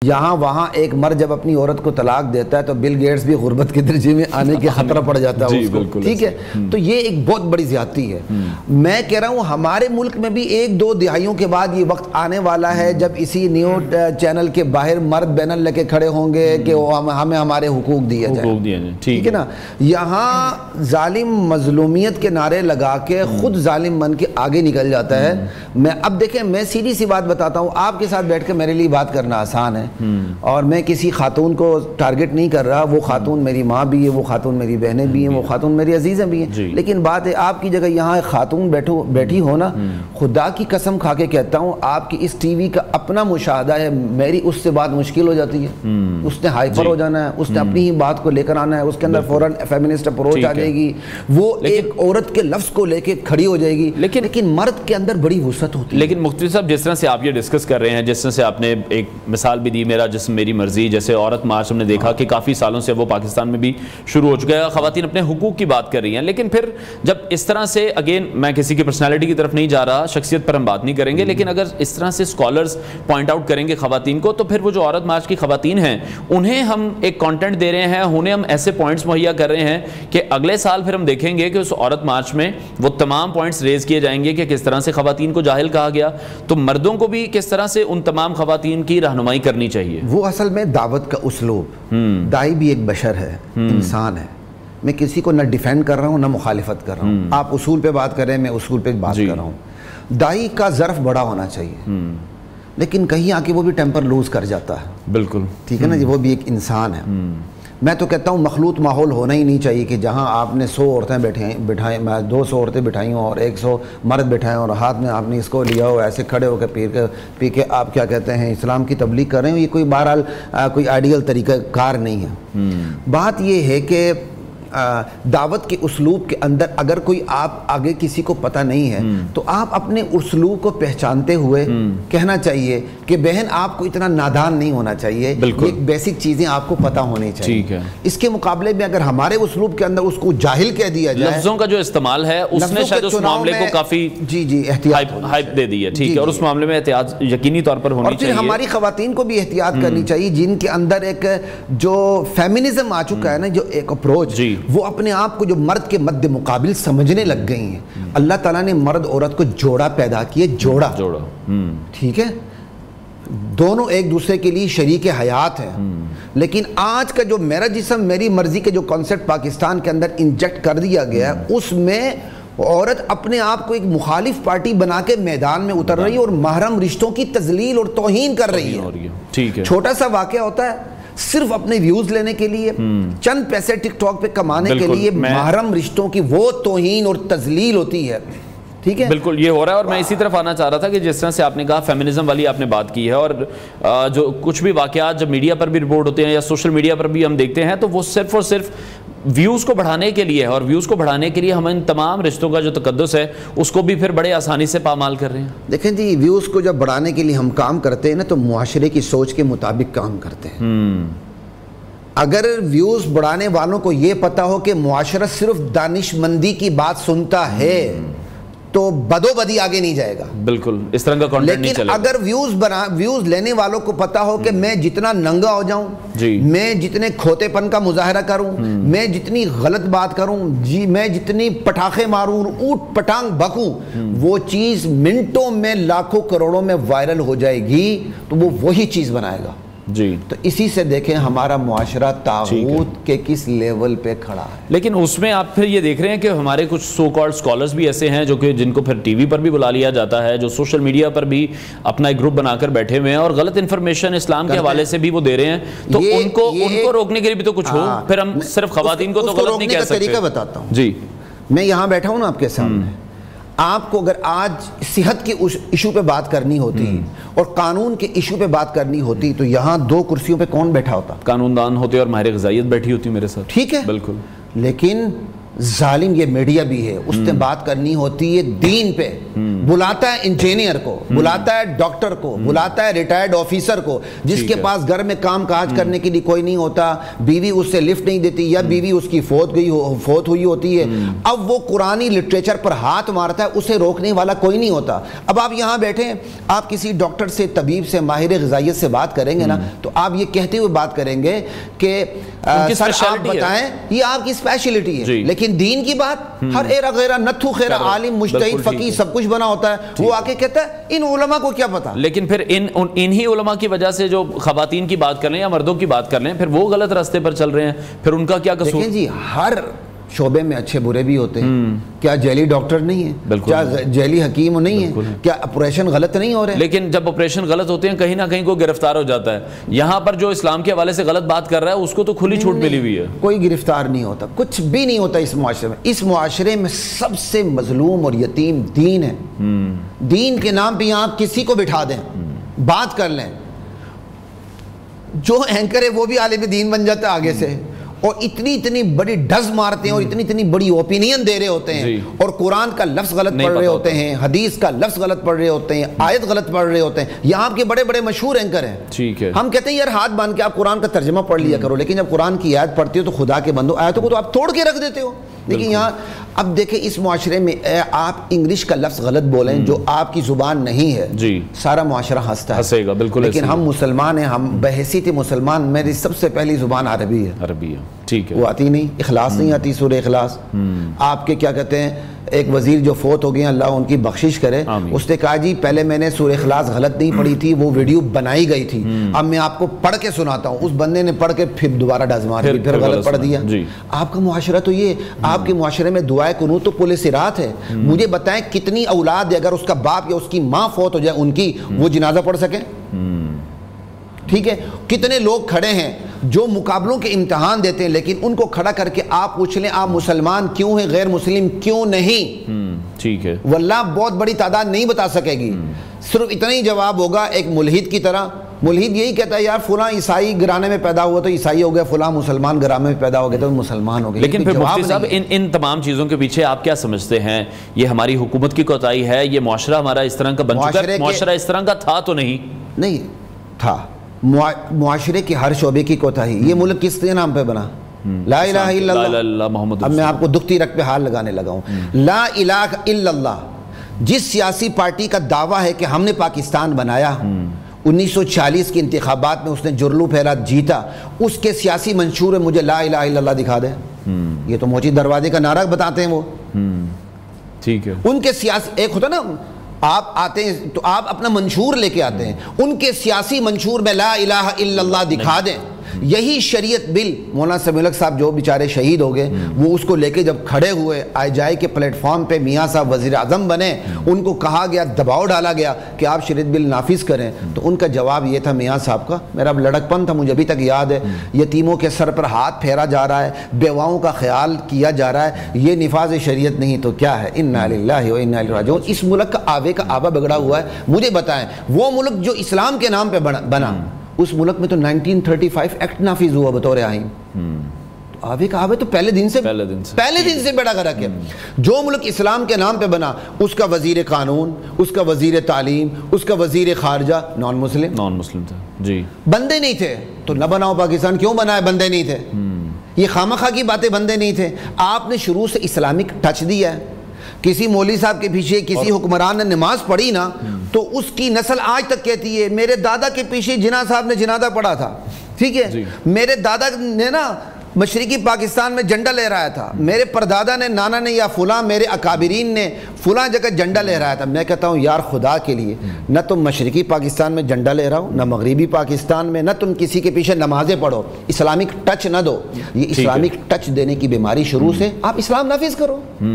یہاں وہاں ایک مرد جب اپنی عورت کو طلاق دیتا ہے تو بل گیٹس بھی غربت کے درجے میں آنے کے خطرہ پڑ جاتا ہے اس کو، ٹھیک ہے؟ تو یہ ایک بہت بڑی زیادتی ہے۔ میں کہہ رہا ہوں ہمارے ملک میں بھی ایک دو دہائیوں کے بعد یہ وقت آنے والا ہے جب اسی نیو چینل کے باہر مرد بینر لے کے کھڑے ہوں گے کہ ہمیں ہمارے حقوق دیے جائیں، ٹھیک ہے نا؟ یہاں ظالم مظلومیت کے نعرے لگا کے خود ظالم بن کے آگے نکل جاتا ہے۔ میں اب دیکھیں، میں سیدھی سی بات بتاتا ہوں، آپ کے ساتھ بیٹھ کے میرے لیے بات کرنا آسان ہے اور میں کسی خاتون کو ٹارگٹ نہیں کر رہا، وہ خاتون میری ماں بھی ہے، وہ خاتون میری بہنیں بھی ہیں، وہ خاتون میری عزیزیں بھی ہیں، لیکن بات ہے آپ کی جگہ یہاں ایک خاتون بیٹھی ہو نا، خدا کی قسم کھا کے کہتا ہوں آپ کی اس ٹی وی کا اپنا مشاہدہ ہے، میری اس سے بات مشکل ہو جاتی ہے۔ اس نے ہائپر ہو جانا ہے، اس نے اپنی ہی بات کو لے کر آنا ہے، اس کے اندر فوراً فیمنسٹ اپروچ آ جائے گی، وہ ایک عورت کے لفظ کو لے کے کھڑی ہو جائے گی، لیکن مرد کے اندر بڑی وسعت ہوتی ہے۔ لیکن مفتی صاحب، جس طرح سے آپ یہ ڈسکس کر رہے ہیں، جس طرح سے آپ نے ایک مثال بھی دی، میرا جسم میری مرضی، جیسے عورت مارچ ہم نے دیکھا کہ کافی سالوں سے وہ پاکستان میں بھی شروع ہو چکا ہے، خواتین اپنے حقوق کی بات کر رہی ہیں، لیکن پھر جب اس طرح سے، اگین میں کسی کی پرسنالٹی کی طرف نہیں جا رہا، شخصیت پر ہم بات نہیں کریں گے، لیکن اگر اس طرح سے اسکالرز پوائنٹ آؤٹ کریں گے خواتین کو، تو پھر وہ جو عورت مارچ کی خواتین ہیں انہیں ہم ایک کانٹینٹ دے رہے ہیں، انہیں ہم ایسے پوائنٹس مہیا کر رہے ہیں کہ اگلے سال پھر ہم دیکھیں گے کہ اس عورت مارچ میں وہ تمام پوائنٹس ریز کیے جائیں گے کہ کس طرح سے خواتین کو جاہل کہا گیا، تو مردوں کو بھی کس طرح سے ان تمام خواتین کی رہنمائی کرنی چاہیے۔ وہ اصل میں دعوت کا اسلوب، دائی بھی ایک بشر ہے، انسان ہے، میں کسی کو نہ ڈیفینڈ کر رہا ہوں نہ مخالفت کر رہا ہوں، آپ اصول پہ بات کر رہے ہیں، میں اصول پہ بات کر رہا ہوں۔ دائی کا ظرف بڑا ہونا چاہیے، لیکن کہیں آ کے وہ بھی ٹیمپر لوز کر جاتا ہے، بالکل ٹھیک ہے نا جی، وہ بھی ایک انسان ہے۔ میں تو کہتا ہوں مخلوط ماحول ہونا ہی نہیں چاہیے کہ جہاں آپ نے 100 عورتیں بٹھائیں، 200 عورتیں بٹھائی ہوں اور 100 مرد بٹھائیں اور ہاتھ میں آپ نے اس کو لیا ہو، ایسے کھڑے ہو کے پی کے آپ کیا کہتے ہیں اسلام کی تبلیغ کر رہے ہیں، یہ کوئی بہرحال کوئی آئیڈیل طریقہ کار نہیں ہے۔ بات یہ ہے کہ دعوت کے اسلوب کے اندر اگر کوئی آپ آگے کسی کو پتہ نہیں ہے تو آپ اپنے اسلوب کو پہچانتے ہوئے کہنا چاہیے کہ بہن آپ کو اتنا نادان نہیں ہونا چاہیے، ایک بیسک چیزیں آپ کو پتہ ہونی چاہیے۔ اس کے مقابلے میں اگر ہمارے اسلوب کے اندر اس کو جاہل کہہ دیا جائے، لفظوں کا جو استعمال ہے اس نے شاید اس معاملے کو کافی ہائپ دے دی ہے، ٹھیک ہے، اور اس معاملے میں احتیاط یقینی طور پر ہونی چاہیے۔ اور پھر ہماری خواتین کو بھی احتیاط کرنی چاہیے جن کے اندر ایک جو فیمنزم آ چکا ہے نا، جو ایک اپروچ، وہ اپنے آپ کو جو مرد کے مد مقابل سمجھنے لگ گئی ہیں۔ اللہ تعالیٰ نے مرد عورت کو جوڑا پیدا کیے، جوڑا، ٹھیک ہے، دونوں ایک دوسرے کے لیے شریک حیات ہیں، لیکن آج کا جو میرا جسم میری مرضی کے جو کانسیپٹ پاکستان کے اندر انجیکٹ کر دیا گیا ہے، اس میں عورت اپنے آپ کو ایک مخالف پارٹی بنا کے میدان میں اتر رہی ہے اور محرم رشتوں کی تذلیل اور توہین کر رہی ہے۔ چھوٹا سا واقعہ ہوتا ہے، صرف اپنے ویوز لینے کے لیے، چند پیسے ٹک ٹاک پہ کمانے کے لیے محرم رشتوں کی وہ توہین اور تذلیل ہوتی ہے، ٹھیک ہے؟ بالکل یہ ہو رہا ہے، اور میں اسی طرف آنا چاہ رہا تھا کہ جس طرح سے آپ نے کہا فیمنزم والی آپ نے بات کی ہے، اور جو کچھ بھی واقعات جب میڈیا پر بھی رپورٹ ہوتے ہیں یا سوشل میڈیا پر بھی ہم دیکھتے ہیں تو وہ صرف اور صرف ویوز کو بڑھانے کے لیے ہے، اور ویوز کو بڑھانے کے لیے ہم ان تمام رشتوں کا جو تقدس ہے اس کو بھی پھر بڑے آسانی سے پامال کر رہے ہیں۔ دیکھیں جی، ویوز کو جب بڑھانے کے لیے ہم کام کرتے ہیں نا تو معاشرے کی سوچ کے مطابق کام کرتے ہیں۔ اگر ویوز بڑھانے والوں کو یہ پتا ہو کہ معاشرہ صرف دانش مندی کی بات سنتا ہے تو بدو بدی آگے نہیں جائے گا، بالکل اس طرح کا کانٹینٹ نہیں چلے گا۔ اگر ویوز لینے والوں کو پتا ہو کہ میں جتنا ننگا ہو جاؤں، میں جتنے کھوتے پن کا مظاہرہ کروں، میں جتنی غلط بات کروں، میں جتنی پٹاخے ماروں، اوٹ پٹانگ بکوں، وہ چیز منٹوں میں لاکھوں کروڑوں میں وائرل ہو جائے گی تو وہ وہی چیز بنائے گا۔ تو اسی سے دیکھیں ہمارا معاشرہ طاغوت کے کس لیول پہ کھڑا ہے۔ لیکن اس میں آپ پھر یہ دیکھ رہے ہیں کہ ہمارے کچھ سو کالڈ اسکالرز بھی ایسے ہیں جو کہ جن کو پھر ٹی وی پر بھی بلا لیا جاتا ہے، جو سوشل میڈیا پر بھی اپنا ایک گروپ بنا کر بیٹھے ہوئے ہیں اور غلط انفارمیشن اسلام کے حوالے سے بھی وہ دے رہے ہیں، تو ان کو روکنے کے لیے بھی تو کچھ ہو، پھر ہم صرف خواتین کو تو غلط نہیں کہہ سکتے۔ طریقہ بتاتا ہوں جی، میں یہاں بیٹھا ہوں نا آپ کے سامنے، آپ کو اگر آج صحت کے ایشو پہ بات کرنی ہوتی اور قانون کے ایشو پہ بات کرنی ہوتی تو یہاں 2 کرسیوں پہ کون بیٹھا ہوتا؟ قانون دان ہوتے اور ماہر غذائیت بیٹھی ہوتی میرے ساتھ، ٹھیک ہے، بالکل۔ لیکن ظالم یہ میڈیا بھی ہے، اس نے بات کرنی ہوتی ہے دین پہ، بلاتا ہے انجینئر کو, بلاتا ہے ڈاکٹر کو, بلاتا ہے ریٹائرڈ آفیسر کو جس کے پاس گھر میں کام کاج کرنے کے لیے کوئی نہیں ہوتا, بیوی اس سے لفٹ نہیں دیتی یا بیوی اس کی فوت ہوئی ہوتی ہے. اب وہ قرآنی لٹریچر پر ہاتھ مارتا ہے, اسے روکنے والا کوئی نہیں ہوتا. اب آپ یہاں بیٹھے, آپ کسی ڈاکٹر سے, طبیب سے, ماہر غذائیت سے بات کریں گے نا, تو آپ یہ کہتے ہوئے بات کریں گے کہ سر آپ بتائیں یہ آپ کی اسپیشلٹی ہے, لیکن دین کی بات ہر ایرا غیرہ نتھو خیرہ عالم مجتہد فقیہ سب کچھ بنا ہوتا ہے. وہ آکے کہتا ہے ان علماء کو کیا پتا. لیکن پھر انہی علماء کی وجہ سے جو خواتین کی بات کر لیں یا مردوں کی بات کر لیں, پھر وہ غلط راستے پر چل رہے ہیں, پھر ان کا کیا قصور؟ دیکھیں جی, ہر شعبے میں اچھے برے بھی ہوتے ہیں. کیا جیلی ڈاکٹر نہیں ہے, کیا جیلی حکیم نہیں ہے, کیا آپریشن غلط نہیں ہو رہے؟ لیکن جب آپریشن غلط ہوتے ہیں کہیں نہ کہیں کوئی گرفتار ہو جاتا ہے. یہاں پر جو اسلام کے حوالے سے غلط بات کر رہا ہے اس کو تو کھلی چھوٹ ملی ہوئی ہے. کوئی گرفتار نہیں ہوتا, کچھ بھی نہیں ہوتا اس معاشرے میں. اس معاشرے میں سب سے مظلوم اور یتیم دین ہے. دین کے نام پہ آپ کسی کو بٹھا دیں, بات کر لیں, جو اینکر ہے وہ بھی عالم دین بن جاتا ہے آگے سے, اور اتنی بڑی ڈز مارتے ہیں اور اتنی بڑی اوپینین دے رہے ہوتے ہیں, اور قرآن کا لفظ غلط پڑھ رہے ہوتے ہیں, حدیث کا لفظ غلط پڑھ رہے ہوتے ہیں, آیت غلط پڑھ رہے ہوتے ہیں. یہاں کے بڑے بڑے مشہور اینکر ہیں, ہم کہتے ہیں یار ہاتھ باندھ کے آپ قرآن کا ترجمہ پڑھ لیا کرو, لیکن جب قرآن کی آیت پڑھتے ہو تو خدا کے بندو آیتوں کو تو آپ توڑ کے رکھ دیتے ہو. لیکن یہاں اب دیکھیں اس معاشرے میں آپ انگلش کا لفظ غلط بولیں جو آپ کی زبان نہیں ہے, سارا معاشرہ ہنستا ہے, لیکن ہم مسلمان ہیں, ہم بحیثیت مسلمان, میری سب سے پہلی زبان عربی ہے. ٹھیک ہے, وہ آتی نہیں, اخلاص نہیں آتی, سورہ اخلاص. آپ کے کیا کہتے ہیں, ایک وزیر جو فوت ہو گئے ہیں اللہ ان کی بخشش کرے, اس نے کہا جی پہلے میں نے سورہ اخلاص غلط نہیں پڑھی تھی, وہ ویڈیو بنائی گئی تھی, اب میں آپ کو پڑھ کے سناتا ہوں. اس بندے نے پڑھ کے پھر دوبارہ ڈز مار دی, پھر غلط پڑھ دیا. آپ کا معاشرہ تو یہ, آپ کے معاشرے میں دعائے قنوت تو پل صراط ہے. مجھے بتائیں کتنی اولاد ہے اگر اس کا باپ یا اس کی ماں فوت ہو جائے ان کی, وہ جنازہ پڑھ سکیں؟ ٹھیک ہے, کتنے لوگ کھڑے ہیں جو مقابلوں کے امتحان دیتے ہیں, لیکن ان کو کھڑا کر کے آپ پوچھ لیں آپ مسلمان کیوں ہیں, غیر مسلم کیوں نہیں؟ ٹھیک ہے, واللہ بہت بڑی تعداد نہیں بتا سکے گی. صرف اتنا ہی جواب ہوگا ایک ملحد کی طرح. ملحد یہی کہتا ہے یار فلاں عیسائی گھرانے میں پیدا ہوا تو عیسائی ہو گیا, فلاں مسلمان گھرانے میں پیدا ہو گیا تو مسلمان ہو گیا. لیکن پھر مفتی صاحب ان تمام چیزوں کے پیچھے آپ کیا سمجھتے ہیں, یہ ہماری حکومت کی کوتاہی ہے, یہ معاشرہ ہمارا اس طرح کا بن چکا ہے؟ معاشرہ اس طرح کا تھا تو نہیں تھا, معاشرے کے ہر شعبے کی کوتاہی. یہ ملک کس کے نام پہ بنا؟ لا الہ الا اللہ محمد. اب میں آپ کو دکھتی رکھ پہ ہاتھ لگانے لگا ہوں. لا الہ الا اللہ جس سیاسی پارٹی کا دعویٰ ہے کہ ہم نے پاکستان بنایا, 1940 کے انتخابات میں اس نے جرلو پھیلا جیتا, اس کے سیاسی منشور میں مجھے لا الہ الا اللہ دکھا دیں. یہ تو موچی دروازے کا نعرہ بتاتے ہیں وہ. ٹھیک ہے, ان کے سیاسی ایک ہوتا نا, آپ آتے ہیں تو آپ اپنا منشور لے کے آتے ہیں, ان کے سیاسی منشور میں لا الہ الا اللہ دکھا دیں. یہی شریعت بل مولانا سمیع الحق صاحب جو بیچارے شہید ہو گئے, وہ اس کو لے کے جب کھڑے ہوئے آئی جائی کے پلیٹ فارم پہ, میاں صاحب وزیر اعظم بنے, ان کو کہا گیا, دباؤ ڈالا گیا کہ آپ شریعت بل نافذ کریں, تو ان کا جواب یہ تھا میاں صاحب کا, میرا لڑک پن تھا, مجھے ابھی تک یاد ہے, یتیموں کے سر پر ہاتھ پھیرا جا رہا ہے, بیواؤں کا خیال کیا جا رہا ہے, یہ نفاذ شریعت نہیں تو کیا ہے؟ انا للہ و انا الیہ راجعون. اس ملک کا آبے کا آبا بگڑا ہوا ہے. مجھے بتائیں وہ ملک جو اسلام کے نام پہ بنا, اس ملک میں تو 1935 ایکٹ نافذ ہوا بطور آئین. آبے کا آبے تو پہلے دن سے بیڑا غرق ہے. جو ملک اسلام کے نام پہ بنا, اس کا وزیر قانون, اس کا وزیر تعلیم, اس کا وزیر خارجہ نان مسلم تھا. جی, بندے نہیں تھے تو نہ بناؤ پاکستان. کیوں بنا ہے؟ بندے نہیں تھے. یہ خامخواہ کی باتیں, بندے نہیں تھے. آپ نے شروع سے اسلامک ٹچ دیا ہے. کسی مولوی صاحب کے پیچھے کسی حکمران نے نماز پڑھی نا, تو اس کی نسل آج تک کہتی ہے میرے دادا کے پیچھے جناح صاحب نے جنازہ پڑھا تھا. ٹھیک ہے, میرے دادا نے نا مشرقی پاکستان میں جھنڈا لہرایا تھا, میرے پردادا نے, نانا نے, یا فلاں میرے اکابرین نے فلاں جگہ جھنڈا لہرایا تھا. میں کہتا ہوں یار خدا کے لیے, نہ تم مشرقی پاکستان میں جھنڈا لہراؤ, نہ مغربی پاکستان میں, نہ تم کسی کے پیچھے نمازیں پڑھو, اسلامک ٹچ نہ دو. یہ اسلامک ٹچ دینے کی بیماری شروع سے, آپ اسلام نافذ کرو.